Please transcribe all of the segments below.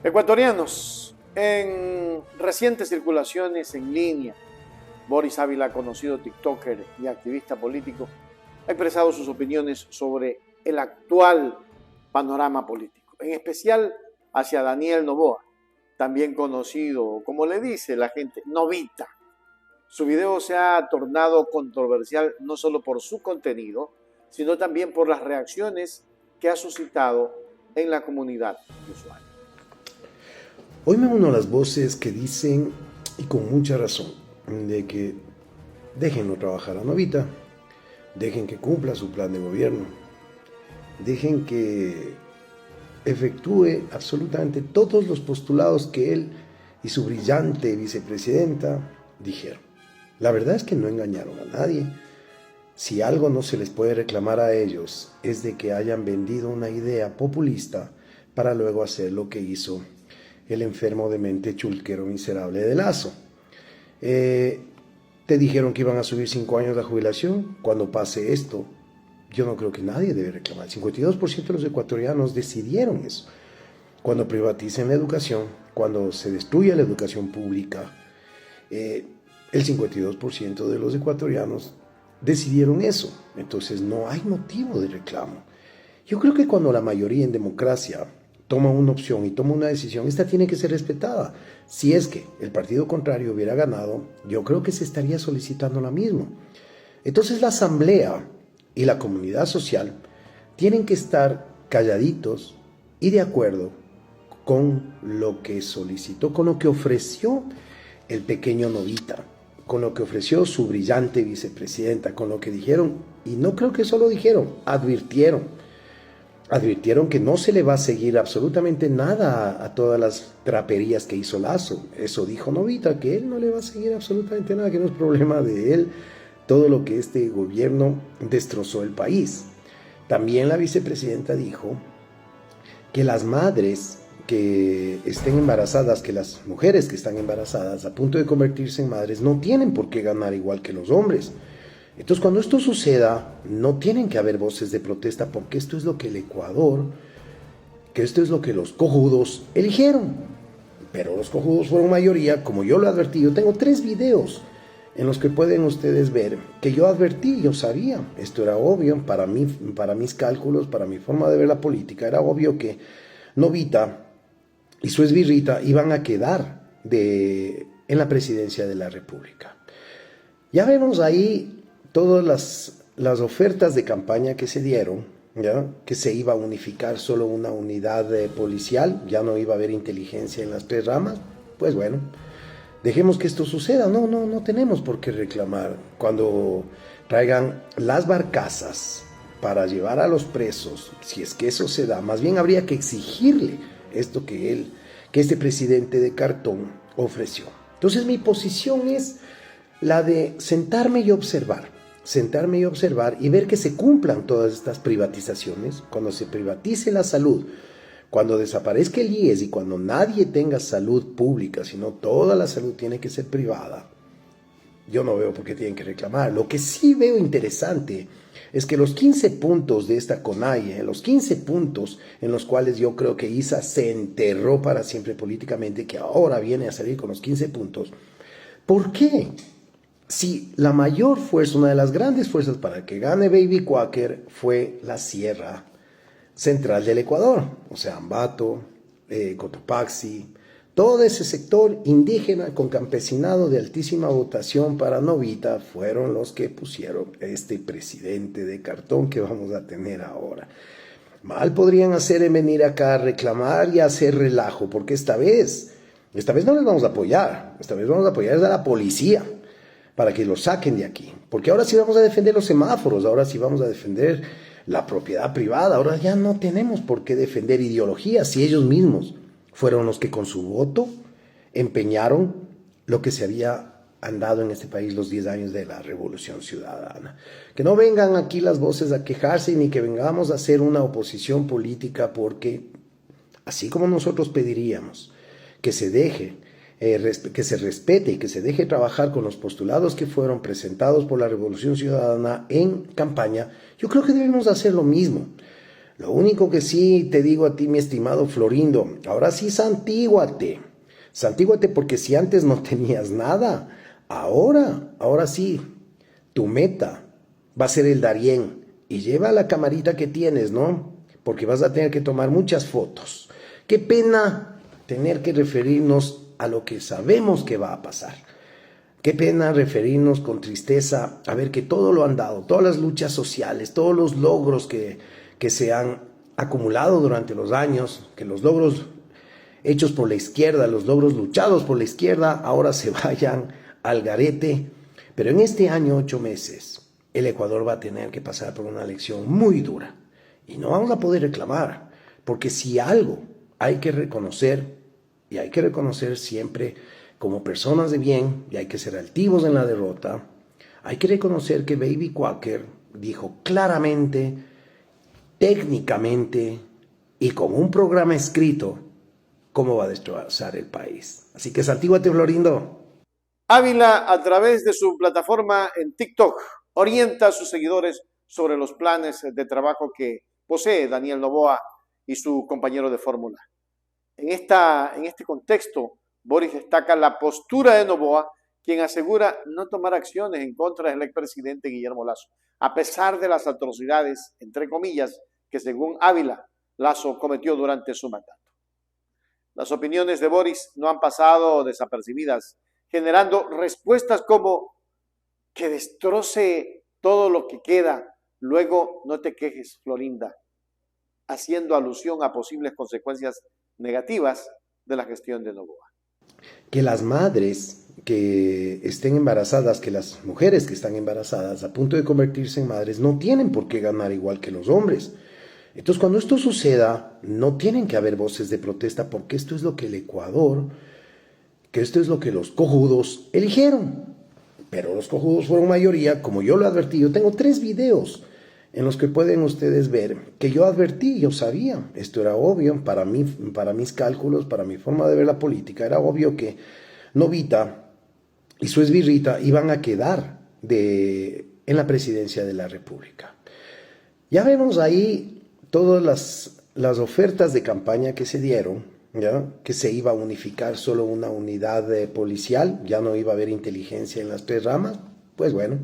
Ecuatorianos, en recientes circulaciones en línea, Boris Ávila, conocido TikToker y activista político, ha expresado sus opiniones sobre el actual panorama político, en especial hacia Daniel Noboa, también conocido, como le dice la gente, Novita. Su video se ha tornado controversial no solo por su contenido, sino también por las reacciones que ha suscitado en la comunidad de usuarios. Hoy me uno a las voces que dicen, y con mucha razón, de que déjenlo trabajar a Novita, dejen que cumpla su plan de gobierno, dejen que efectúe absolutamente todos los postulados que él y su brillante vicepresidenta dijeron. La verdad es que no engañaron a nadie. Si algo no se les puede reclamar a ellos es de que hayan vendido una idea populista para luego hacer lo que hizo el enfermo de mente chulquero miserable de Lazo. Te dijeron que iban a subir 5 años la jubilación. Cuando pase esto, yo no creo que nadie debe reclamar. El 52% de los ecuatorianos decidieron eso. Cuando privaticen la educación, cuando se destruya la educación pública, el 52% de los ecuatorianos decidieron eso. Entonces no hay motivo de reclamo. Yo creo que cuando la mayoría en democracia toma una opción y toma una decisión, esta tiene que ser respetada. Si es que el partido contrario hubiera ganado, yo creo que se estaría solicitando lo mismo. Entonces la asamblea y la comunidad social tienen que estar calladitos y de acuerdo con lo que solicitó, con lo que ofreció el pequeño Novita, con lo que ofreció su brillante vicepresidenta, con lo que dijeron, y no creo que solo dijeron, advirtieron que no se le va a seguir absolutamente nada a todas las traperías que hizo Lazo. Eso dijo Novita, que él no le va a seguir absolutamente nada, que no es problema de él, todo lo que este gobierno destrozó el país. También la vicepresidenta dijo que las madres que estén embarazadas, que las mujeres que están embarazadas a punto de convertirse en madres no tienen por qué ganar igual que los hombres. Entonces, cuando esto suceda, no tienen que haber voces de protesta, porque esto es lo que el Ecuador, que esto es lo que los cojudos eligieron. Pero los cojudos fueron mayoría, como yo lo advertí. Yo tengo 3 videos en los que pueden ustedes ver que yo advertí, yo sabía, esto era obvio para mí, para mis cálculos, para mi forma de ver la política, era obvio que Novita y su esbirrita iban a quedar en la presidencia de la República. Ya vemos ahí todas las ofertas de campaña que se dieron, ¿ya? Que se iba a unificar solo una unidad policial, ya no iba a haber inteligencia en las 3 ramas. Pues bueno, dejemos que esto suceda. No tenemos por qué reclamar. Cuando traigan las barcazas para llevar a los presos, si es que eso se da, más bien habría que exigirle esto que este presidente de cartón ofreció. Entonces mi posición es la de sentarme y observar y ver que se cumplan todas estas privatizaciones. Cuando se privatice la salud, cuando desaparezca el IES y cuando nadie tenga salud pública, sino toda la salud tiene que ser privada, yo no veo por qué tienen que reclamar. Lo que sí veo interesante es que los 15 puntos de esta CONAIE, los 15 puntos en los cuales yo creo que ISA se enterró para siempre políticamente, que ahora viene a salir con los 15 puntos, ¿por qué? Si la mayor fuerza, una de las grandes fuerzas para que gane Baby Quaker fue la Sierra Central del Ecuador, o sea, Ambato, Cotopaxi, todo ese sector indígena con campesinado de altísima votación para Novita fueron los que pusieron este presidente de cartón que vamos a tener ahora. Mal podrían hacer en venir acá a reclamar y a hacer relajo, porque esta vez no les vamos a apoyar, esta vez vamos a apoyar a la policía para que lo saquen de aquí, porque ahora sí vamos a defender los semáforos, ahora sí vamos a defender la propiedad privada, ahora ya no tenemos por qué defender ideologías si ellos mismos fueron los que con su voto empeñaron lo que se había andado en este país los 10 años de la Revolución Ciudadana. Que no vengan aquí las voces a quejarse ni que vengamos a hacer una oposición política, porque así como nosotros pediríamos que se deje, que se respete y que se deje trabajar con los postulados que fueron presentados por la Revolución Ciudadana en campaña, yo creo que debemos hacer lo mismo. Lo único que sí te digo a ti, mi estimado Florindo, ahora sí santíguate. Santíguate porque si antes no tenías nada, ahora sí, tu meta va a ser el Darién. Y lleva la camarita que tienes, ¿no? Porque vas a tener que tomar muchas fotos. Qué pena tener que referirnos a lo que sabemos que va a pasar. Qué pena referirnos con tristeza a ver que todo lo han dado, todas las luchas sociales, todos los logros que se han acumulado durante los años, que los logros hechos por la izquierda, los logros luchados por la izquierda, ahora se vayan al garete. Pero en este año, 8 meses, el Ecuador va a tener que pasar por una elección muy dura. Y no vamos a poder reclamar, porque si algo hay que reconocer, y hay que reconocer siempre como personas de bien, y hay que ser altivos en la derrota, hay que reconocer que Baby Quaker dijo claramente, técnicamente y con un programa escrito, cómo va a destrozar el país. Así que santíguate, Florindo. Ávila, a través de su plataforma en TikTok, orienta a sus seguidores sobre los planes de trabajo que posee Daniel Noboa y su compañero de fórmula. En este contexto, Boris destaca la postura de Noboa, quien asegura no tomar acciones en contra del expresidente Guillermo Lasso, a pesar de las atrocidades, entre comillas, que según Ávila, Lasso cometió durante su mandato. Las opiniones de Boris no han pasado desapercibidas, generando respuestas como que destroce todo lo que queda, luego no te quejes, Florinda, haciendo alusión a posibles consecuencias negativas de la gestión de Noboa. Que las madres que estén embarazadas, que las mujeres que están embarazadas a punto de convertirse en madres no tienen por qué ganar igual que los hombres. Entonces, cuando esto suceda, no tienen que haber voces de protesta porque esto es lo que el Ecuador, que esto es lo que los cojudos eligieron. Pero los cojudos fueron mayoría, como yo lo advertí. Yo tengo 3 videos en los que pueden ustedes ver que yo advertí, yo sabía, esto era obvio para mí, para mis cálculos, para mi forma de ver la política, era obvio que Novita y su esbirrita iban a quedar en la presidencia de la República. Ya vemos ahí todas las ofertas de campaña que se dieron, ¿ya? Que se iba a unificar solo una unidad policial, ya no iba a haber inteligencia en las 3 ramas, pues bueno,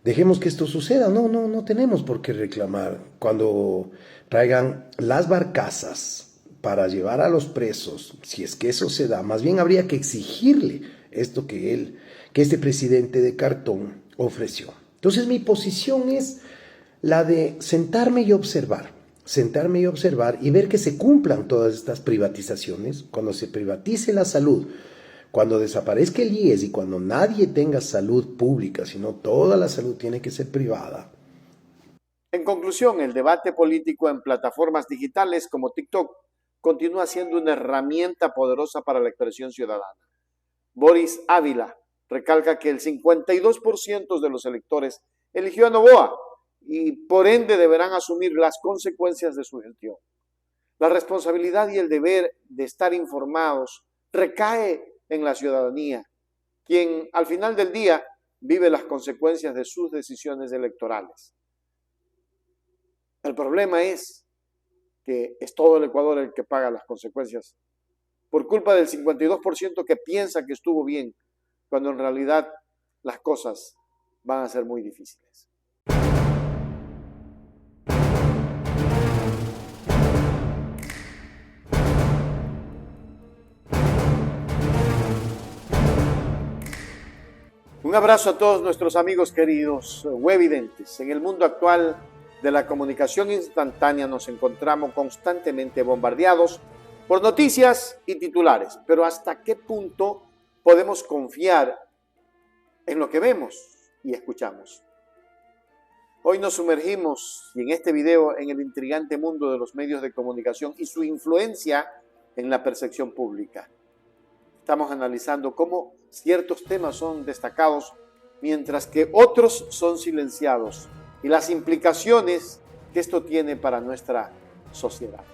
dejemos que esto suceda, no tenemos por qué reclamar. Cuando traigan las barcazas para llevar a los presos, si es que eso se da, más bien habría que exigirle esto que este presidente de cartón ofreció. Entonces mi posición es la de sentarme y observar y ver que se cumplan todas estas privatizaciones. Cuando se privatice la salud, cuando desaparezca el IES y cuando nadie tenga salud pública, sino toda la salud tiene que ser privada. En conclusión, el debate político en plataformas digitales como TikTok continúa siendo una herramienta poderosa para la expresión ciudadana. Boris Ávila recalca que el 52% de los electores eligió a Noboa y por ende deberán asumir las consecuencias de su gestión. La responsabilidad y el deber de estar informados recae en la ciudadanía, quien al final del día vive las consecuencias de sus decisiones electorales. El problema es que es todo el Ecuador el que paga las consecuencias por culpa del 52% que piensa que estuvo bien, cuando en realidad las cosas van a ser muy difíciles. Un abrazo a todos nuestros amigos queridos webvidentes. En el mundo actual de la comunicación instantánea nos encontramos constantemente bombardeados por noticias y titulares. Pero ¿hasta qué punto podemos confiar en lo que vemos y escuchamos? Hoy nos sumergimos, y en este video, en el intrigante mundo de los medios de comunicación y su influencia en la percepción pública. Estamos analizando cómo ciertos temas son destacados mientras que otros son silenciados y las implicaciones que esto tiene para nuestra sociedad.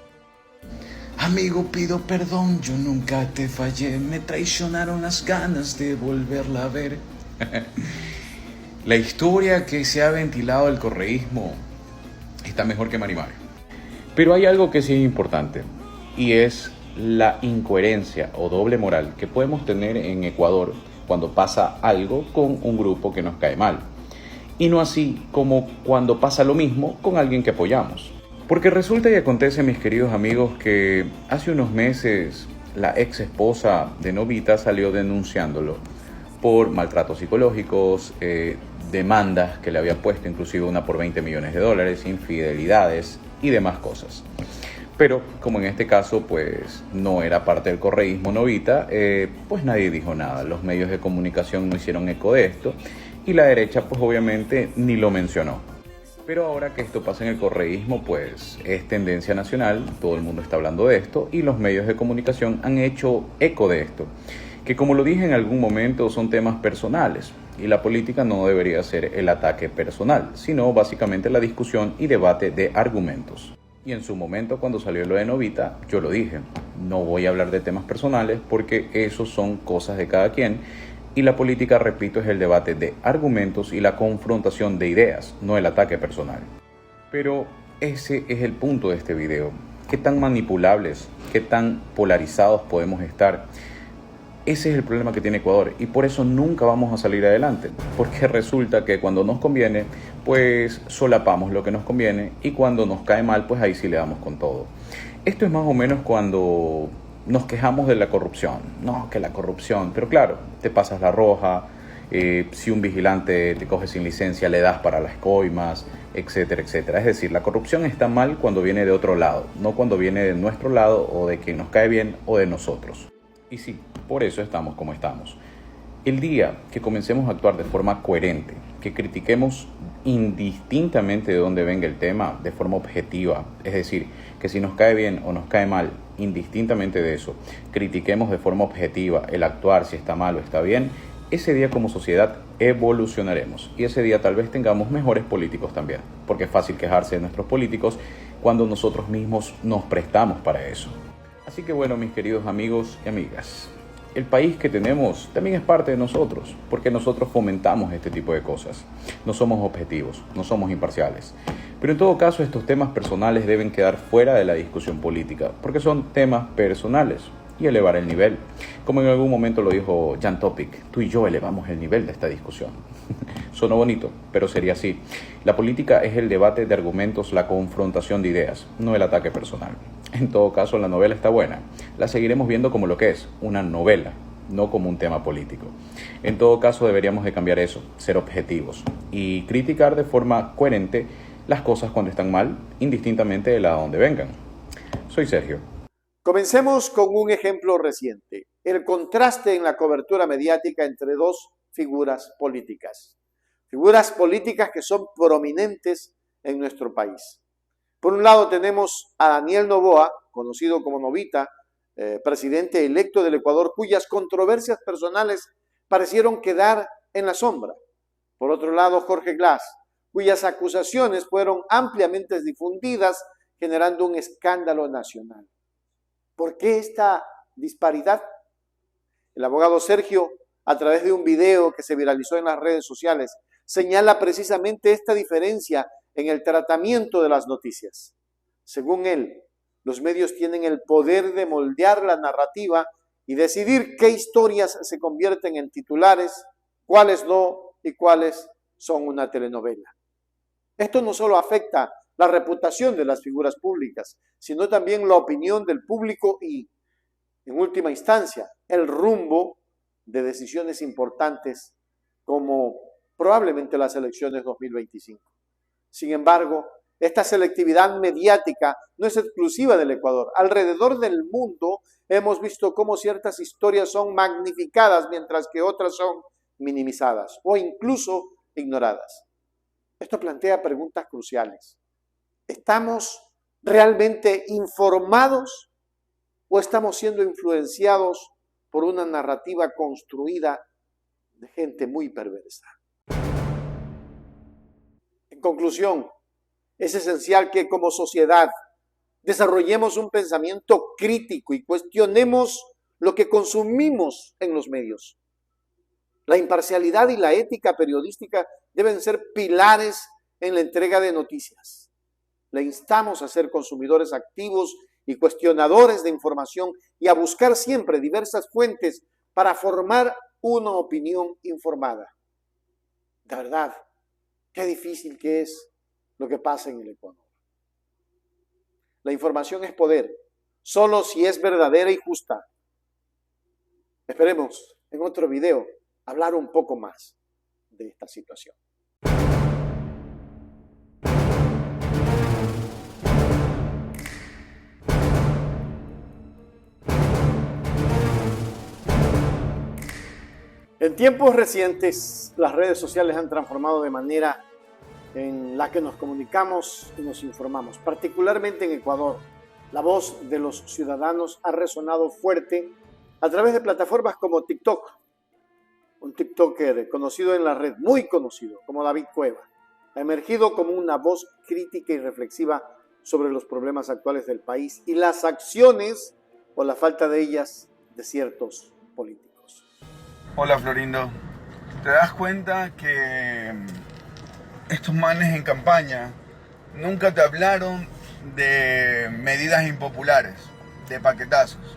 Amigo, pido perdón, yo nunca te fallé, me traicionaron las ganas de volverla a ver. La historia que se ha ventilado del correísmo está mejor que Marimar. Pero hay algo que sí es importante, y es la incoherencia o doble moral que podemos tener en Ecuador cuando pasa algo con un grupo que nos cae mal. Y no así como cuando pasa lo mismo con alguien que apoyamos. Porque resulta y acontece, mis queridos amigos, que hace unos meses la ex esposa de Novita salió denunciándolo por maltratos psicológicos, demandas que le había puesto, inclusive una por $20 millones, infidelidades y demás cosas. Pero como en este caso pues no era parte del correísmo Novita, pues nadie dijo nada. Los medios de comunicación no hicieron eco de esto y la derecha pues obviamente ni lo mencionó. Pero ahora que esto pasa en el correísmo pues es tendencia nacional, todo el mundo está hablando de esto y los medios de comunicación han hecho eco de esto. Que como lo dije en algún momento son temas personales y la política no debería ser el ataque personal, sino básicamente la discusión y debate de argumentos. Y en su momento cuando salió lo de Novita, yo lo dije, no voy a hablar de temas personales porque esos son cosas de cada quien y la política, repito, es el debate de argumentos y la confrontación de ideas, no el ataque personal. Pero ese es el punto de este video, qué tan manipulables, qué tan polarizados podemos estar. Ese es el problema que tiene Ecuador y por eso nunca vamos a salir adelante, porque resulta que cuando nos conviene, pues solapamos lo que nos conviene y cuando nos cae mal, pues ahí sí le damos con todo. Esto es más o menos cuando nos quejamos de la corrupción. No, que la corrupción, pero claro, te pasas la roja, si un vigilante te coge sin licencia, le das para las coimas, etcétera, etcétera. Es decir, la corrupción está mal cuando viene de otro lado, no cuando viene de nuestro lado o de quien nos cae bien o de nosotros. Y sí, por eso estamos como estamos. El día que comencemos a actuar de forma coherente, que critiquemos indistintamente de dónde venga el tema, de forma objetiva, es decir, que si nos cae bien o nos cae mal, indistintamente de eso, critiquemos de forma objetiva el actuar, si está mal o está bien, ese día como sociedad evolucionaremos y ese día tal vez tengamos mejores políticos también, porque es fácil quejarse de nuestros políticos cuando nosotros mismos nos prestamos para eso. Así que bueno, mis queridos amigos y amigas, el país que tenemos también es parte de nosotros, porque nosotros fomentamos este tipo de cosas. No somos objetivos, no somos imparciales. Pero en todo caso, estos temas personales deben quedar fuera de la discusión política, porque son temas personales y elevar el nivel. Como en algún momento lo dijo Jan Topic, tú y yo elevamos el nivel de esta discusión. Sonó bonito, pero sería así. La política es el debate de argumentos, la confrontación de ideas, no el ataque personal. En todo caso, la novela está buena. La seguiremos viendo como lo que es, una novela, no como un tema político. En todo caso, deberíamos de cambiar eso, ser objetivos y criticar de forma coherente las cosas cuando están mal, indistintamente de la donde vengan. Soy Sergio. Comencemos con un ejemplo reciente, el contraste en la cobertura mediática entre dos figuras políticas que son prominentes en nuestro país. Por un lado tenemos a Daniel Noboa, conocido como Novita, presidente electo del Ecuador, cuyas controversias personales parecieron quedar en la sombra. Por otro lado, Jorge Glass, cuyas acusaciones fueron ampliamente difundidas, generando un escándalo nacional. ¿Por qué esta disparidad? El abogado Sergio, a través de un video que se viralizó en las redes sociales, señala precisamente esta diferencia en el tratamiento de las noticias. Según él, los medios tienen el poder de moldear la narrativa y decidir qué historias se convierten en titulares, cuáles no y cuáles son una telenovela. Esto no solo afecta la reputación de las figuras públicas, sino también la opinión del público y, en última instancia, el rumbo de decisiones importantes como probablemente las elecciones 2025. Sin embargo, esta selectividad mediática no es exclusiva del Ecuador. Alrededor del mundo hemos visto cómo ciertas historias son magnificadas mientras que otras son minimizadas o incluso ignoradas. Esto plantea preguntas cruciales. ¿Estamos realmente informados o estamos siendo influenciados por una narrativa construida de gente muy perversa? En conclusión, es esencial que como sociedad desarrollemos un pensamiento crítico y cuestionemos lo que consumimos en los medios. La imparcialidad y la ética periodística deben ser pilares en la entrega de noticias. Le instamos a ser consumidores activos y cuestionadores de información y a buscar siempre diversas fuentes para formar una opinión informada. De verdad, qué difícil que es lo que pasa en el Ecuador. La información es poder, solo si es verdadera y justa. Esperemos en otro video hablar un poco más de esta situación. En tiempos recientes, las redes sociales han transformado de manera en la que nos comunicamos y nos informamos. Particularmente en Ecuador, la voz de los ciudadanos ha resonado fuerte a través de plataformas como TikTok. Un TikToker conocido en la red, muy conocido, como David Cueva, ha emergido como una voz crítica y reflexiva sobre los problemas actuales del país y las acciones o la falta de ellas de ciertos políticos. Hola Florindo, ¿te das cuenta que estos manes en campaña nunca te hablaron de medidas impopulares, de paquetazos?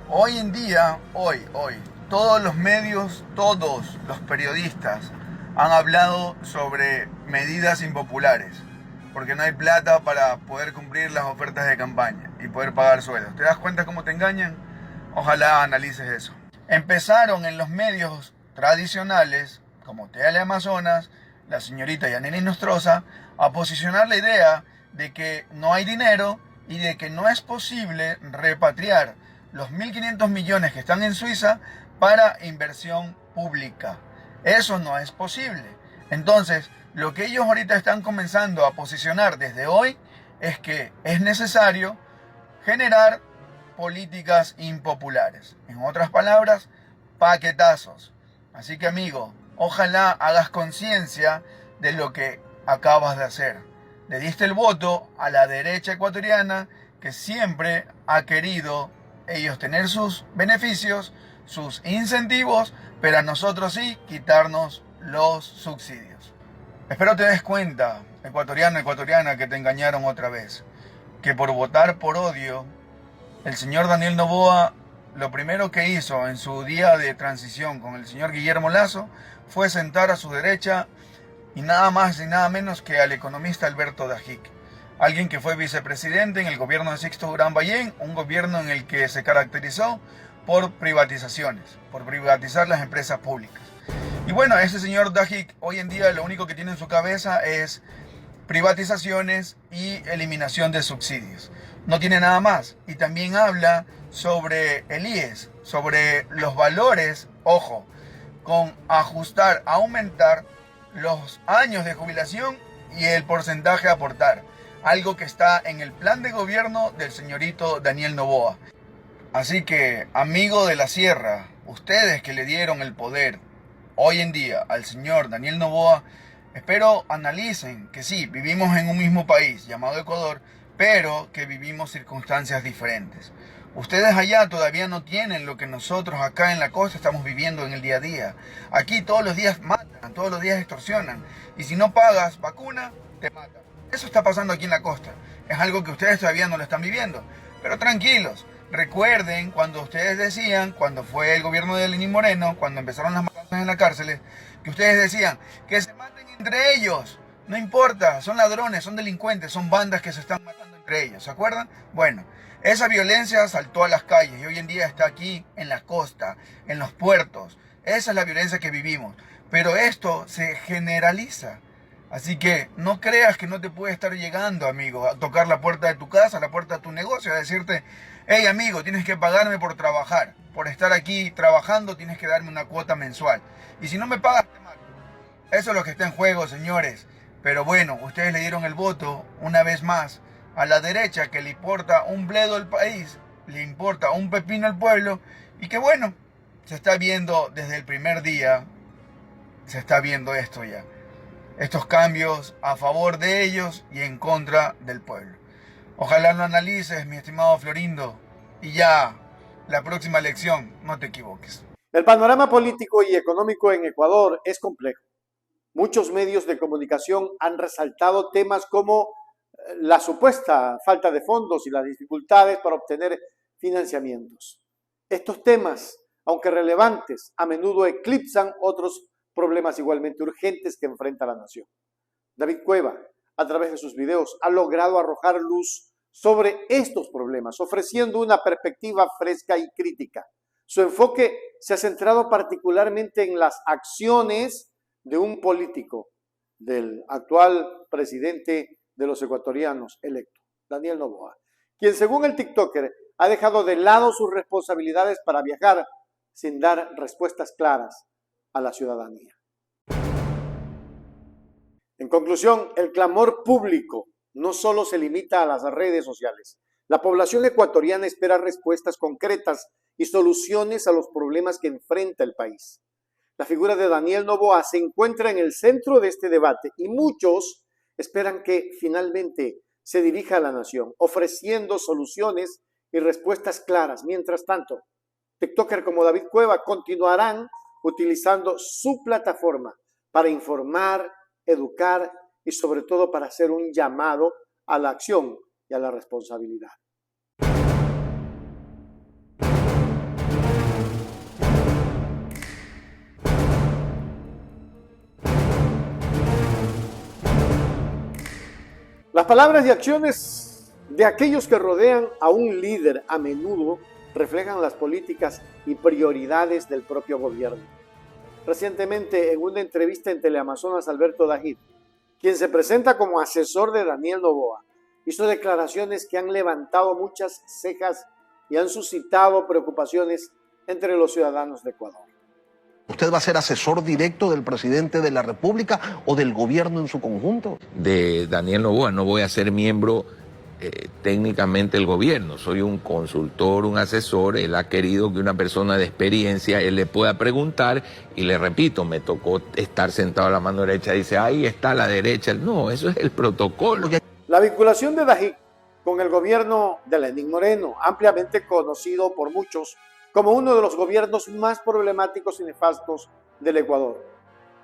Hoy en día, hoy, todos los medios, todos los periodistas han hablado sobre medidas impopulares, porque no hay plata para poder cumplir las ofertas de campaña y poder pagar sueldos. ¿Te das cuenta cómo te engañan? Ojalá analices eso. Empezaron en los medios tradicionales, como Teleamazonas, la señorita Yaneli Nostroza, a posicionar la idea de que no hay dinero y de que no es posible repatriar los 1.500 millones que están en Suiza para inversión pública. Eso no es posible. Entonces, lo que ellos ahorita están comenzando a posicionar desde hoy es que es necesario generar políticas impopulares. En otras palabras, paquetazos. Así que, amigo, ojalá hagas conciencia de lo que acabas de hacer. Le diste el voto a la derecha ecuatoriana que siempre ha querido ellos tener sus beneficios, sus incentivos, pero a nosotros sí quitarnos los subsidios. Espero te des cuenta, ecuatoriano, ecuatoriana, que te engañaron otra vez. Que por votar por odio, el señor Daniel Noboa, lo primero que hizo en su día de transición con el señor Guillermo Lasso fue sentar a su derecha y nada más y nada menos que al economista Alberto Dajic, alguien que fue vicepresidente en el gobierno de Sixto Durán Ballén, un gobierno en el que se caracterizó por privatizaciones, por privatizar las empresas públicas. Y bueno, ese señor Dajic hoy en día lo único que tiene en su cabeza es privatizaciones y eliminación de subsidios. No tiene nada más. Y también habla sobre el IES, sobre los valores, ojo, con ajustar, aumentar los años de jubilación y el porcentaje a aportar. Algo que está en el plan de gobierno del señorito Daniel Noboa. Así que, amigo de la Sierra, ustedes que le dieron el poder hoy en día al señor Daniel Noboa, espero analicen que sí, vivimos en un mismo país llamado Ecuador, pero que vivimos circunstancias diferentes. Ustedes allá todavía no tienen lo que nosotros acá en la costa estamos viviendo en el día a día. Aquí todos los días matan, todos los días extorsionan. Y si no pagas vacuna, te matan. Eso está pasando aquí en la costa. Es algo que ustedes todavía no lo están viviendo. Pero tranquilos, recuerden cuando ustedes decían, cuando fue el gobierno de Lenín Moreno, cuando empezaron las matanzas en las cárceles, que ustedes decían que se maten entre ellos. No importa, son ladrones, son delincuentes, son bandas que se están matando entre ellos. ¿Se acuerdan? Bueno, esa violencia saltó a las calles y hoy en día está aquí en la costa, en los puertos. Esa es la violencia que vivimos. Pero esto se generaliza. Así que no creas que no te puede estar llegando, amigo, a tocar la puerta de tu casa, la puerta de tu negocio, a decirte, hey, amigo, tienes que pagarme por trabajar. Por estar aquí trabajando tienes que darme una cuota mensual. Y si no me pagas, te mato. Eso es lo que está en juego, señores. Pero bueno, ustedes le dieron el voto, una vez más, a la derecha, que le importa un bledo al país, le importa un pepino al pueblo, y que bueno, se está viendo desde el primer día, se está viendo esto ya. Estos cambios a favor de ellos y en contra del pueblo. Ojalá lo analices, mi estimado Florindo, y ya, la próxima elección, no te equivoques. El panorama político y económico en Ecuador es complejo. Muchos medios de comunicación han resaltado temas como la supuesta falta de fondos y las dificultades para obtener financiamientos. Estos temas, aunque relevantes, a menudo eclipsan otros problemas igualmente urgentes que enfrenta la nación. David Cueva, a través de sus videos, ha logrado arrojar luz sobre estos problemas, ofreciendo una perspectiva fresca y crítica. Su enfoque se ha centrado particularmente en las acciones de un político, del actual presidente de los ecuatorianos electo, Daniel Noboa, quien según el TikToker ha dejado de lado sus responsabilidades para viajar sin dar respuestas claras a la ciudadanía. En conclusión, el clamor público no solo se limita a las redes sociales. La población ecuatoriana espera respuestas concretas y soluciones a los problemas que enfrenta el país. La figura de Daniel Noboa se encuentra en el centro de este debate y muchos esperan que finalmente se dirija a la nación, ofreciendo soluciones y respuestas claras. Mientras tanto, TikTokers como David Cueva continuarán utilizando su plataforma para informar, educar y sobre todo para hacer un llamado a la acción y a la responsabilidad. Las palabras y acciones de aquellos que rodean a un líder a menudo reflejan las políticas y prioridades del propio gobierno. Recientemente, en una entrevista en Teleamazonas, Alberto Dajid, quien se presenta como asesor de Daniel Noboa, hizo declaraciones que han levantado muchas cejas y han suscitado preocupaciones entre los ciudadanos de Ecuador. ¿Usted va a ser asesor directo del presidente de la República o del gobierno en su conjunto? De Daniel Noboa, no voy a ser miembro técnicamente del gobierno, soy un consultor, un asesor. Él ha querido que una persona de experiencia, él le pueda preguntar y le repito, me tocó estar sentado a la mano derecha, dice, ahí está la derecha. No, eso es el protocolo. La vinculación de Dajid con el gobierno de Lenín Moreno, ampliamente conocido por muchos como uno de los gobiernos más problemáticos y nefastos del Ecuador,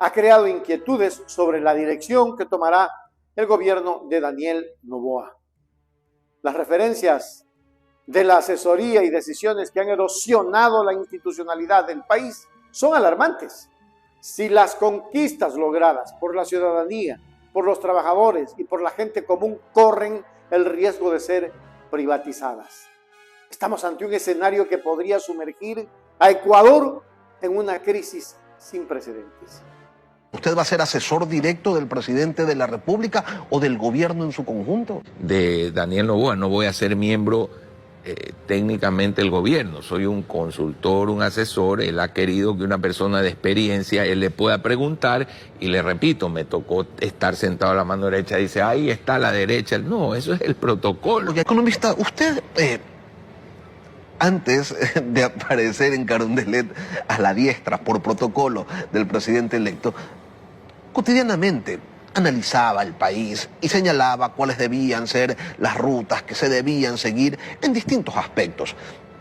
ha creado inquietudes sobre la dirección que tomará el gobierno de Daniel Noboa. Las referencias de la asesoría y decisiones que han erosionado la institucionalidad del país son alarmantes. Si las conquistas logradas por la ciudadanía, por los trabajadores y por la gente común corren el riesgo de ser privatizadas, estamos ante un escenario que podría sumergir a Ecuador en una crisis sin precedentes. ¿Usted va a ser asesor directo del presidente de la República o del gobierno en su conjunto? De Daniel Noboa, no voy a ser miembro técnicamente del gobierno, soy un consultor, un asesor. Él ha querido que una persona de experiencia, él le pueda preguntar y le repito, me tocó estar sentado a la mano derecha, dice, ahí está la derecha. No, eso es el protocolo. Oye, economista, usted... antes de aparecer en Carondelet a la diestra por protocolo del presidente electo, cotidianamente analizaba el país y señalaba cuáles debían ser las rutas que se debían seguir en distintos aspectos,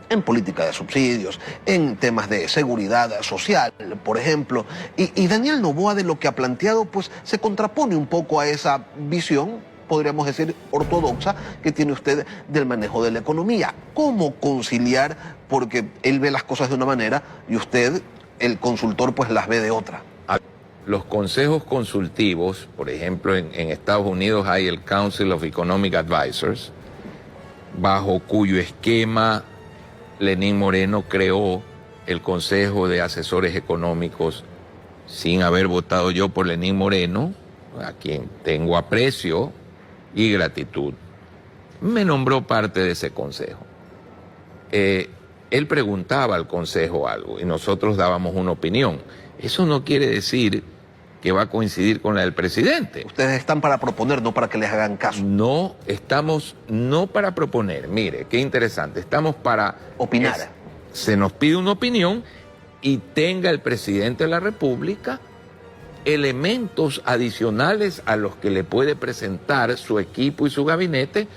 en política de subsidios, en temas de seguridad social, por ejemplo. Y Daniel Noboa, de lo que ha planteado, pues se contrapone un poco a esa visión, podríamos decir, ortodoxa que tiene usted del manejo de la economía. ¿Cómo conciliar? Porque él ve las cosas de una manera y usted, el consultor, pues las ve de otra. Los consejos consultivos, por ejemplo, en Estados Unidos hay el Council of Economic Advisors, bajo cuyo esquema Lenín Moreno creó el Consejo de Asesores Económicos, sin haber votado yo por Lenín Moreno, a quien tengo aprecio y gratitud. Me nombró parte de ese consejo. Él preguntaba al consejo algo y nosotros dábamos una opinión. Eso no quiere decir que va a coincidir con la del presidente. Ustedes están para proponer, no para que les hagan caso. No, estamos no para proponer. Mire, qué interesante. Estamos para opinar. Se nos pide una opinión y tenga el presidente de la República elementos adicionales a los que le puede presentar su equipo y su gabinete,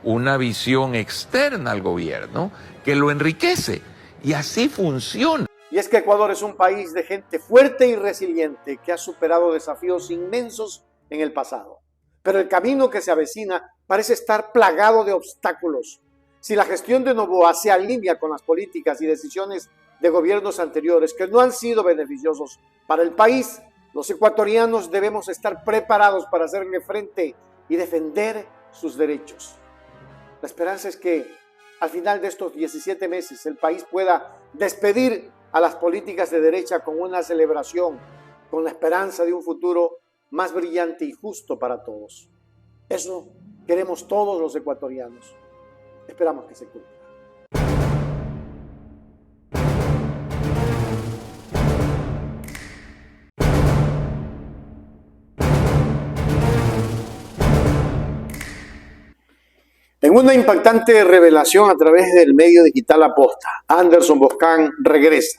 una visión externa al gobierno que lo enriquece. Y así funciona. Y es que Ecuador es un país de gente fuerte y resiliente que ha superado desafíos inmensos en el pasado. pero el camino que se avecina parece estar plagado de obstáculos. Si la gestión de Noboa se alinea con las políticas y decisiones de gobiernos anteriores que no han sido beneficiosos para el país, los ecuatorianos debemos estar preparados para hacerle frente y defender sus derechos. La esperanza es que al final de estos 17 meses el país pueda despedir a las políticas de derecha con una celebración, con la esperanza de un futuro más brillante y justo para todos. Eso queremos todos los ecuatorianos. Esperamos que se cumpla. En una impactante revelación a través del medio digital Aposta, Anderson Boscan regresa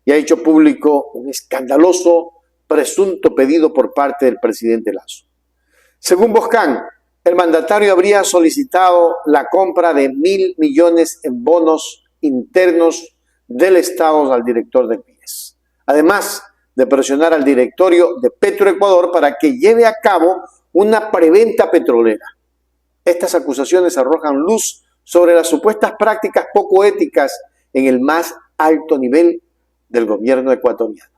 y ha hecho público un escandaloso presunto pedido por parte del presidente Lasso. Según Boscan, el mandatario habría solicitado la compra de 1.000 millones en bonos internos del Estado al director del BIES, además de presionar al directorio de Petroecuador para que lleve a cabo una preventa petrolera. Estas acusaciones arrojan luz sobre las supuestas prácticas poco éticas en el más alto nivel del gobierno ecuatoriano.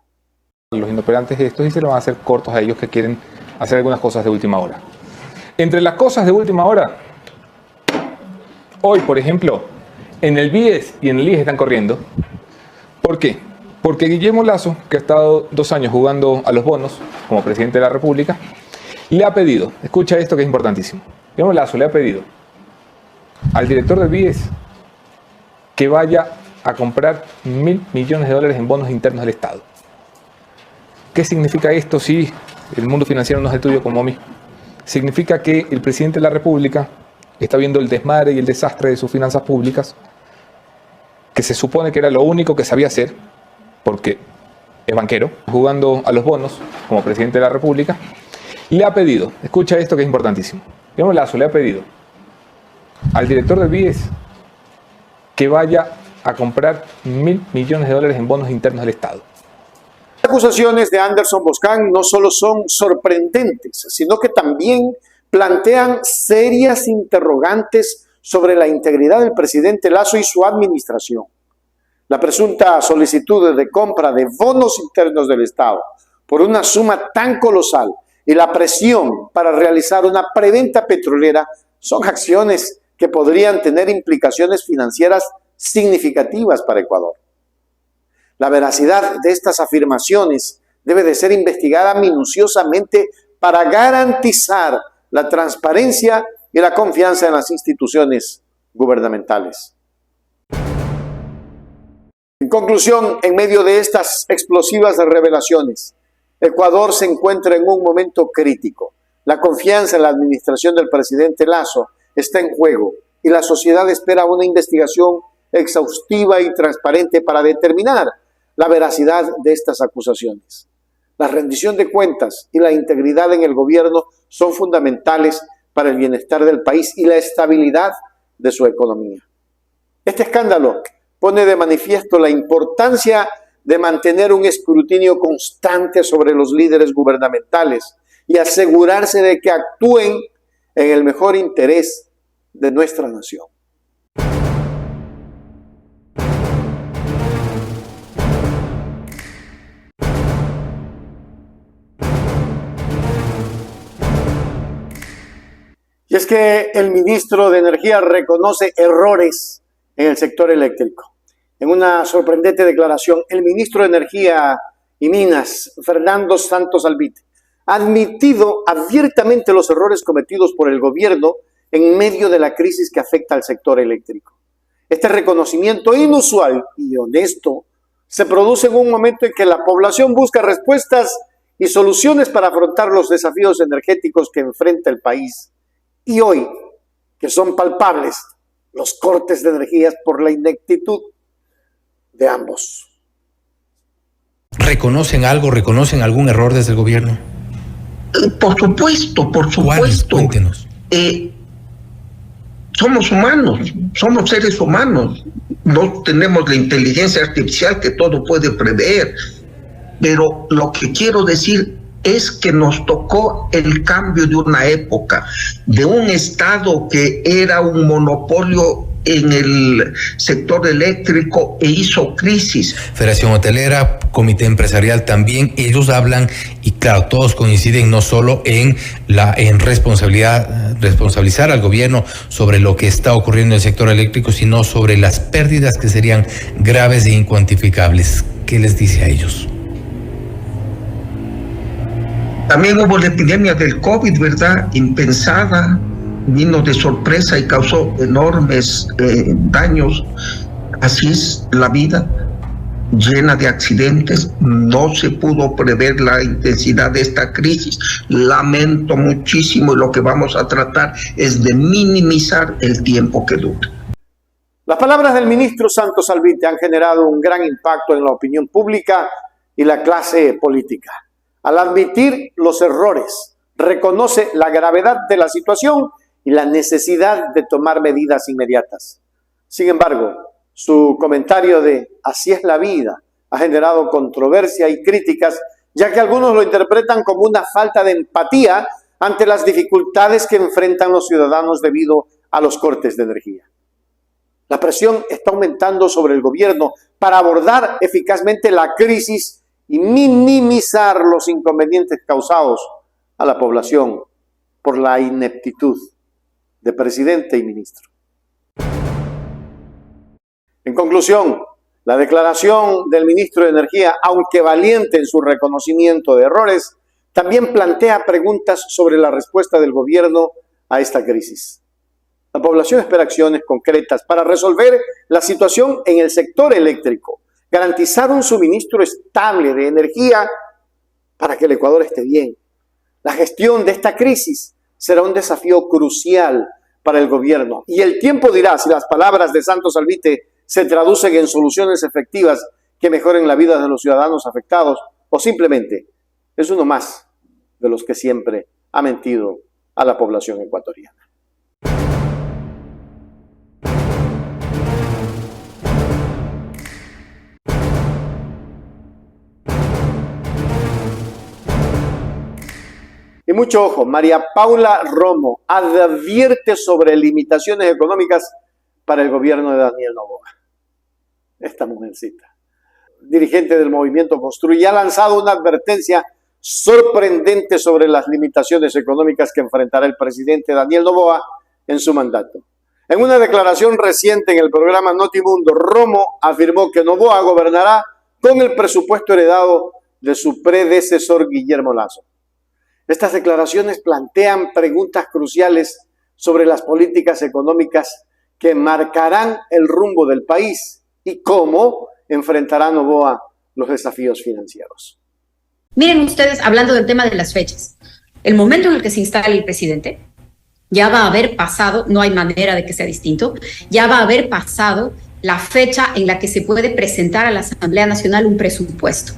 Los inoperantes estos, y se lo van a hacer cortos a ellos que quieren hacer algunas cosas de última hora. Entre las cosas de última hora, hoy, por ejemplo, en el BIES y en el IES están corriendo. ¿Por qué? Porque Guillermo Lasso, que ha estado 2 años jugando a los bonos como presidente de la República, le ha pedido, escucha esto que es importantísimo, Guillermo Lasso le ha pedido al director del BIES que vaya a comprar 1.000 millones de dólares en bonos internos del Estado. ¿Qué significa esto si el mundo financiero no es el tuyo como a mí? Significa que el presidente de la República está viendo el desmadre y el desastre de sus finanzas públicas, que se supone que era lo único que sabía hacer, porque es banquero, jugando a los bonos como presidente de la República, le ha pedido, escucha esto que es importantísimo, Guillermo Lasso le ha pedido al director del BIES que vaya a comprar 1.000 millones de dólares en bonos internos del Estado. Las acusaciones de Anderson Boscan no solo son sorprendentes, sino que también plantean serias interrogantes sobre la integridad del presidente Lasso y su administración. La presunta solicitud de compra de bonos internos del Estado por una suma tan colosal y la presión para realizar una preventa petrolera son acciones que podrían tener implicaciones financieras significativas para Ecuador. La veracidad de estas afirmaciones debe de ser investigada minuciosamente para garantizar la transparencia y la confianza en las instituciones gubernamentales. En conclusión, en medio de estas explosivas revelaciones, Ecuador se encuentra en un momento crítico. La confianza en la administración del presidente Lasso está en juego y la sociedad espera una investigación exhaustiva y transparente para determinar la veracidad de estas acusaciones. La rendición de cuentas y la integridad en el gobierno son fundamentales para el bienestar del país y la estabilidad de su economía. Este escándalo pone de manifiesto la importancia de mantener un escrutinio constante sobre los líderes gubernamentales y asegurarse de que actúen en el mejor interés de nuestra nación. Y es que el ministro de Energía reconoce errores en el sector eléctrico. En una sorprendente declaración, el ministro de Energía y Minas, Fernando Santos Albite, ha admitido abiertamente los errores cometidos por el gobierno en medio de la crisis que afecta al sector eléctrico. Este reconocimiento inusual y honesto se produce en un momento en que la población busca respuestas y soluciones para afrontar los desafíos energéticos que enfrenta el país. Y hoy, que son palpables los cortes de energías por la ineptitud de ambos. ¿Reconocen algo, reconocen algún error desde el gobierno? Por supuesto. ¿Cuáles? Cuéntenos. Somos humanos, somos seres humanos. No tenemos la inteligencia artificial que todo puede prever. Pero lo que quiero decir es que nos tocó el cambio de una época, de un Estado que era un monopolio en el sector eléctrico e hizo crisis. Federación Hotelera, Comité Empresarial también, ellos hablan y claro, todos coinciden no solo en responsabilizar al gobierno sobre lo que está ocurriendo en el sector eléctrico, sino sobre las pérdidas que serían graves e incuantificables. ¿Qué les dice a ellos? También hubo la epidemia del COVID, ¿verdad? Impensada, vino de sorpresa y causó enormes daños. Así es la vida, llena de accidentes. No se pudo prever la intensidad de esta crisis. Lamento muchísimo, y lo que vamos a tratar es de minimizar el tiempo que dura. Las palabras del ministro Santos Alvite han generado un gran impacto en la opinión pública y la clase política. Al admitir los errores, reconoce la gravedad de la situación y la necesidad de tomar medidas inmediatas. Sin embargo, su comentario de "así es la vida" ha generado controversia y críticas, ya que algunos lo interpretan como una falta de empatía ante las dificultades que enfrentan los ciudadanos debido a los cortes de energía. La presión está aumentando sobre el gobierno para abordar eficazmente la crisis y minimizar los inconvenientes causados a la población por la ineptitud de presidente y ministro. En conclusión, la declaración del ministro de Energía, aunque valiente en su reconocimiento de errores, también plantea preguntas sobre la respuesta del gobierno a esta crisis. La población espera acciones concretas para resolver la situación en el sector eléctrico, garantizar un suministro estable de energía para que el Ecuador esté bien. La gestión de esta crisis será un desafío crucial para el gobierno y el tiempo dirá si las palabras de Santos Alvite se traducen en soluciones efectivas que mejoren la vida de los ciudadanos afectados o simplemente es uno más de los que siempre ha mentido a la población ecuatoriana. Y mucho ojo, María Paula Romo advierte sobre limitaciones económicas para el gobierno de Daniel Noboa. Esta mujercita, dirigente del movimiento Construye, ha lanzado una advertencia sorprendente sobre las limitaciones económicas que enfrentará el presidente Daniel Noboa en su mandato. En una declaración reciente en el programa Notimundo, Romo afirmó que Noboa gobernará con el presupuesto heredado de su predecesor Guillermo Lasso. Estas declaraciones plantean preguntas cruciales sobre las políticas económicas que marcarán el rumbo del país y cómo enfrentará Noboa los desafíos financieros. Miren ustedes, hablando del tema de las fechas, el momento en el que se instale el presidente ya va a haber pasado, no hay manera de que sea distinto, ya va a haber pasado la fecha en la que se puede presentar a la Asamblea Nacional un presupuesto.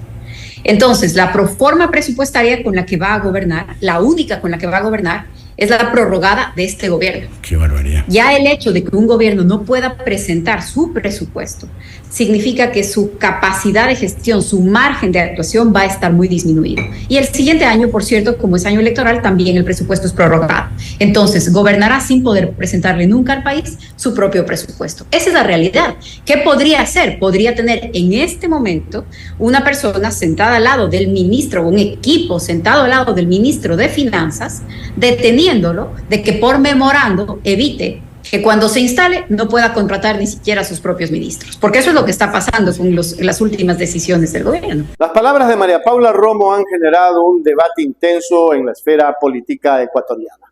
Entonces, la proforma presupuestaria con la que va a gobernar, la única con la que va a gobernar, es la prorrogada de este gobierno. ¡Qué barbaridad! Ya el hecho de que un gobierno no pueda presentar su presupuesto significa que su capacidad de gestión, su margen de actuación va a estar muy disminuido. Y el siguiente año, por cierto, como es año electoral, también el presupuesto es prorrogado. Entonces, gobernará sin poder presentarle nunca al país su propio presupuesto. Esa es la realidad. ¿Qué podría hacer? Podría tener en este momento una persona sentada al lado del ministro, un equipo sentado al lado del ministro de Finanzas, deteniéndolo de que por memorando evite que cuando se instale no pueda contratar ni siquiera a sus propios ministros, porque eso es lo que está pasando con las últimas decisiones del gobierno. Las palabras de María Paula Romo han generado un debate intenso en la esfera política ecuatoriana.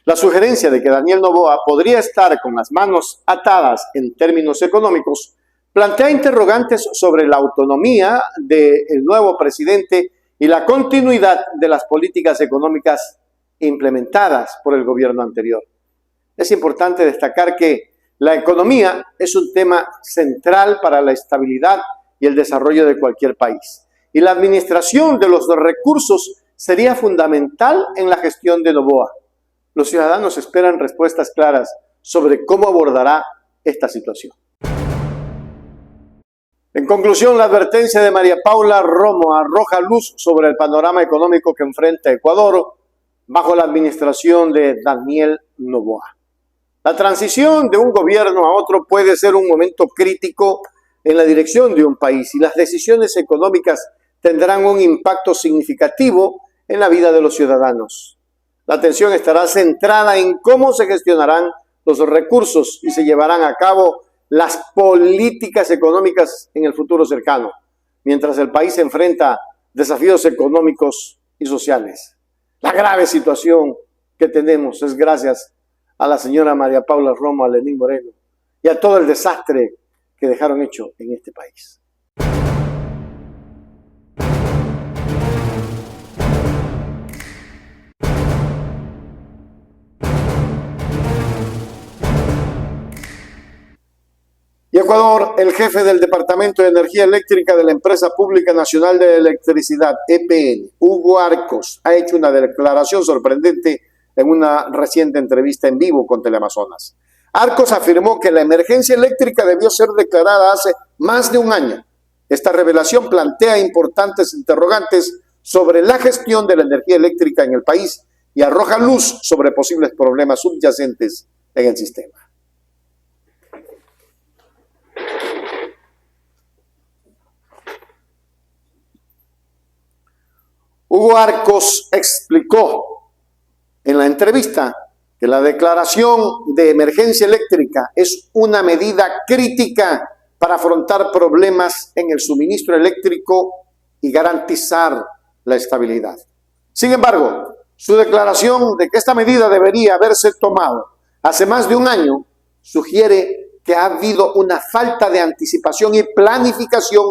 La sugerencia de que Daniel Noboa podría estar con las manos atadas en términos económicos plantea interrogantes sobre la autonomía del nuevo presidente y la continuidad de las políticas económicas implementadas por el gobierno anterior. Es importante destacar que la economía es un tema central para la estabilidad y el desarrollo de cualquier país. Y la administración de los recursos sería fundamental en la gestión de Noboa. Los ciudadanos esperan respuestas claras sobre cómo abordará esta situación. En conclusión, la advertencia de María Paula Romo arroja luz sobre el panorama económico que enfrenta Ecuador bajo la administración de Daniel Noboa. La transición de un gobierno a otro puede ser un momento crítico en la dirección de un país y las decisiones económicas tendrán un impacto significativo en la vida de los ciudadanos. La atención estará centrada en cómo se gestionarán los recursos y se llevarán a cabo las políticas económicas en el futuro cercano, mientras el país enfrenta desafíos económicos y sociales. La grave situación que tenemos es gracias a la señora María Paula Romo, a Lenín Moreno y a todo el desastre que dejaron hecho en este país. Y Ecuador, el jefe del Departamento de Energía Eléctrica de la Empresa Pública Nacional de Electricidad, EPN, Hugo Arcos, ha hecho una declaración sorprendente en una reciente entrevista en vivo con Teleamazonas. Arcos afirmó que la emergencia eléctrica debió ser declarada hace más de un año. Esta revelación plantea importantes interrogantes sobre la gestión de la energía eléctrica en el país y arroja luz sobre posibles problemas subyacentes en el sistema. Hugo Arcos explicó en la entrevista que la declaración de emergencia eléctrica es una medida crítica para afrontar problemas en el suministro eléctrico y garantizar la estabilidad. Sin embargo, su declaración de que esta medida debería haberse tomado hace más de un año sugiere que ha habido una falta de anticipación y planificación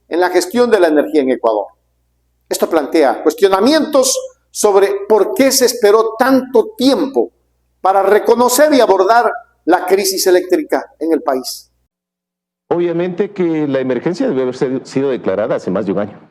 en la gestión de la energía en Ecuador. Esto plantea cuestionamientos sobre por qué se esperó tanto tiempo para reconocer y abordar la crisis eléctrica en el país. Obviamente que la emergencia debió haber sido declarada hace más de un año.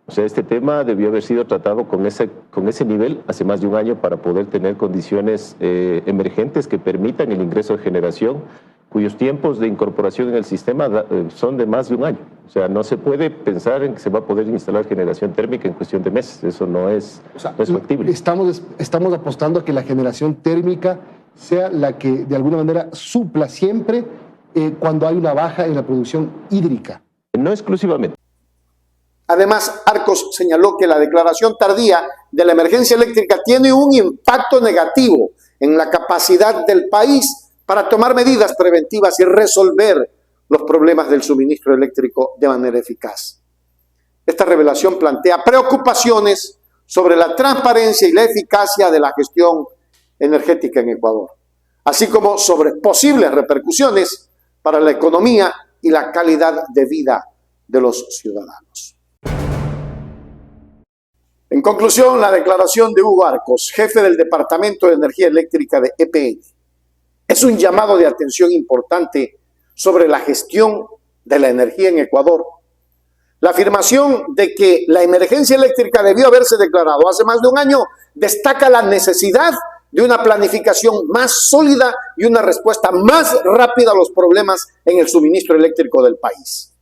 O sea, este tema debió haber sido tratado con ese nivel hace más de un año para poder tener condiciones emergentes que permitan el ingreso de generación cuyos tiempos de incorporación en el sistema son de más de un año. O sea, no se puede pensar en que se va a poder instalar generación térmica en cuestión de meses. Eso no es factible. Estamos apostando a que la generación térmica sea la que de alguna manera supla siempre cuando hay una baja en la producción hídrica. No exclusivamente. Además, Arcos señaló que la declaración tardía de la emergencia eléctrica tiene un impacto negativo en la capacidad del país para tomar medidas preventivas y resolver los problemas del suministro eléctrico de manera eficaz. Esta revelación plantea preocupaciones sobre la transparencia y la eficacia de la gestión energética en Ecuador, así como sobre posibles repercusiones para la economía y la calidad de vida de los ciudadanos. En conclusión, la declaración de Hugo Arcos, jefe del Departamento de Energía Eléctrica de EPN, es un llamado de atención importante sobre la gestión de la energía en Ecuador. La afirmación de que la emergencia eléctrica debió haberse declarado hace más de un año destaca la necesidad de una planificación más sólida y una respuesta más rápida a los problemas en el suministro eléctrico del país.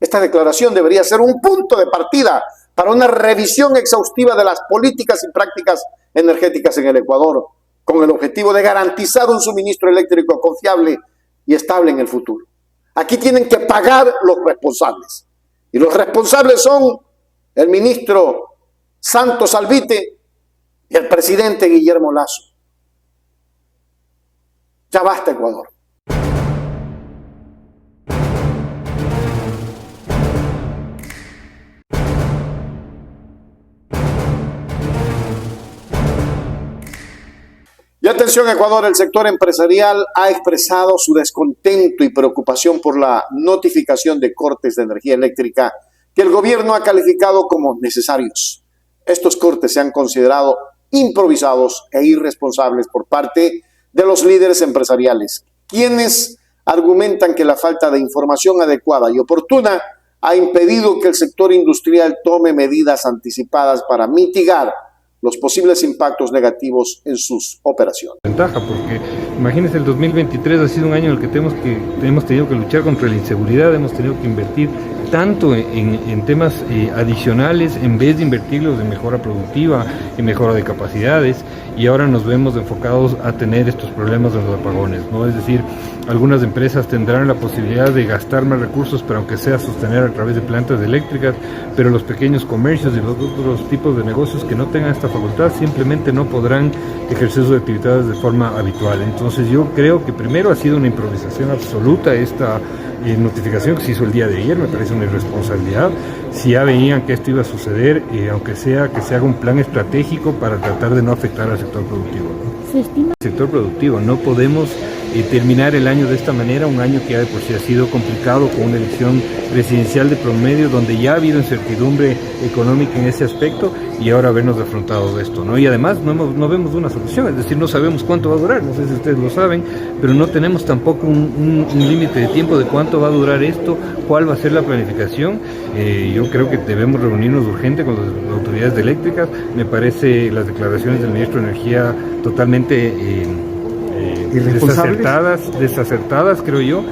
Esta declaración debería ser un punto de partida para una revisión exhaustiva de las políticas y prácticas energéticas en el Ecuador, con el objetivo de garantizar un suministro eléctrico confiable y estable en el futuro. Aquí tienen que pagar los responsables. Y los responsables son el ministro Santos Alvite y el presidente Guillermo Lasso. Ya basta, Ecuador. Y atención, Ecuador, el sector empresarial ha expresado su descontento y preocupación por la notificación de cortes de energía eléctrica que el gobierno ha calificado como necesarios. Estos cortes se han considerado improvisados e irresponsables por parte de los líderes empresariales, quienes argumentan que la falta de información adecuada y oportuna ha impedido que el sector industrial tome medidas anticipadas para mitigar los posibles impactos negativos en sus operaciones. Ventaja, porque imagínense, el 2023 ha sido un año en el que hemos tenido que luchar contra la inseguridad, hemos tenido que invertir tanto en temas adicionales en vez de invertirlos en mejora productiva, en mejora de capacidades, y ahora nos vemos enfocados a tener estos problemas de los apagones, ¿no? Es decir, algunas empresas tendrán la posibilidad de gastar más recursos, pero aunque sea sostener a través de plantas eléctricas, pero los pequeños comercios y los otros tipos de negocios que no tengan esta facultad simplemente no podrán ejercer sus actividades de forma habitual. Entonces yo creo que primero ha sido una improvisación absoluta esta notificación que se hizo el día de ayer, me parece una irresponsabilidad. Si ya veían que esto iba a suceder, aunque sea que se haga un plan estratégico para tratar de no afectar al sector productivo, ¿no? ¿Se estima? El sector productivo, no podemos terminar el año de esta manera, un año que ya de por sí ha sido complicado con una elección presidencial de promedio donde ya ha habido incertidumbre económica en ese aspecto y ahora vernos afrontados de esto, ¿no? Y además no vemos una solución, es decir, no sabemos cuánto va a durar, no sé si ustedes lo saben, pero no tenemos tampoco un límite de tiempo de cuánto va a durar esto, cuál va a ser la planificación. Yo creo que debemos reunirnos urgente con las autoridades eléctricas. Me parece las declaraciones del ministro de Energía totalmente desacertadas, creo yo.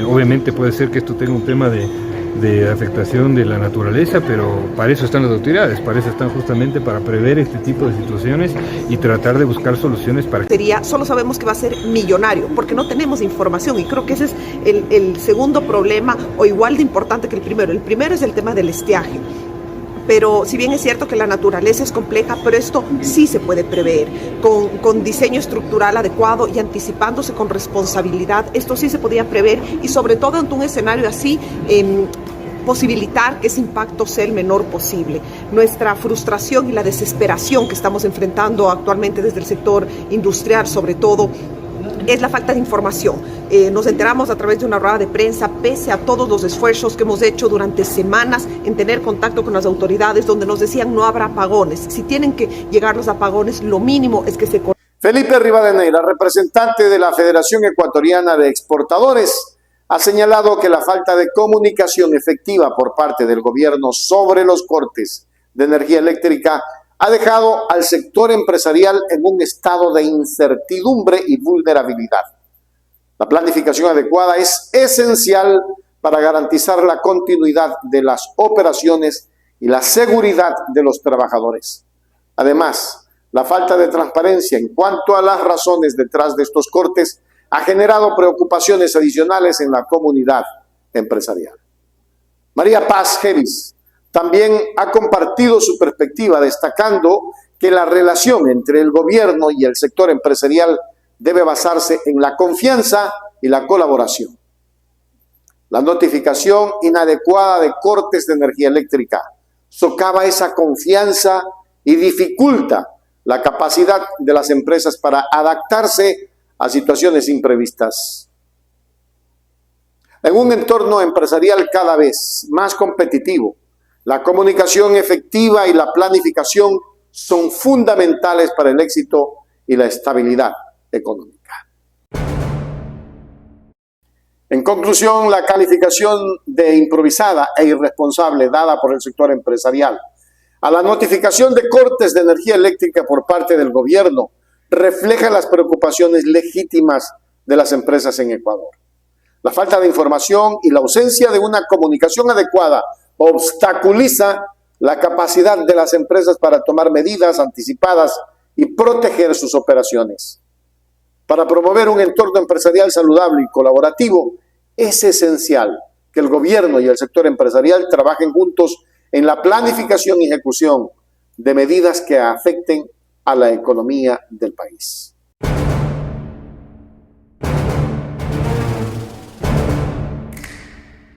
Obviamente puede ser que esto tenga un tema de afectación de la naturaleza, pero para eso están las autoridades, para eso están justamente para prever este tipo de situaciones y tratar de buscar soluciones para... Solo sabemos que va a ser millonario, porque no tenemos información, y creo que ese es el segundo problema, o igual de importante que el primero. El primero es el tema del estiaje. Pero si bien es cierto que la naturaleza es compleja, pero esto sí se puede prever, con diseño estructural adecuado y anticipándose con responsabilidad, esto sí se podía prever, y sobre todo ante un escenario así, posibilitar que ese impacto sea el menor posible. Nuestra frustración y la desesperación que estamos enfrentando actualmente desde el sector industrial, sobre todo, es la falta de información. Nos enteramos a través de una rueda de prensa, pese a todos los esfuerzos que hemos hecho durante semanas en tener contacto con las autoridades, donde nos decían no habrá apagones. Si tienen que llegar los apagones, lo mínimo es que se... Felipe Rivadeneira, representante de la Federación Ecuatoriana de Exportadores, ha señalado que la falta de comunicación efectiva por parte del gobierno sobre los cortes de energía eléctrica ha dejado al sector empresarial en un estado de incertidumbre y vulnerabilidad. La planificación adecuada es esencial para garantizar la continuidad de las operaciones y la seguridad de los trabajadores. Además, la falta de transparencia en cuanto a las razones detrás de estos cortes ha generado preocupaciones adicionales en la comunidad empresarial. María Paz Gevis también ha compartido su perspectiva, destacando que la relación entre el gobierno y el sector empresarial debe basarse en la confianza y la colaboración. La notificación inadecuada de cortes de energía eléctrica socava esa confianza y dificulta la capacidad de las empresas para adaptarse a situaciones imprevistas. En un entorno empresarial cada vez más competitivo, la comunicación efectiva y la planificación son fundamentales para el éxito y la estabilidad económica. En conclusión, la calificación de improvisada e irresponsable dada por el sector empresarial a la notificación de cortes de energía eléctrica por parte del gobierno refleja las preocupaciones legítimas de las empresas en Ecuador. La falta de información y la ausencia de una comunicación adecuada obstaculiza la capacidad de las empresas para tomar medidas anticipadas y proteger sus operaciones. Para promover un entorno empresarial saludable y colaborativo, es esencial que el gobierno y el sector empresarial trabajen juntos en la planificación y ejecución de medidas que afecten a la economía del país.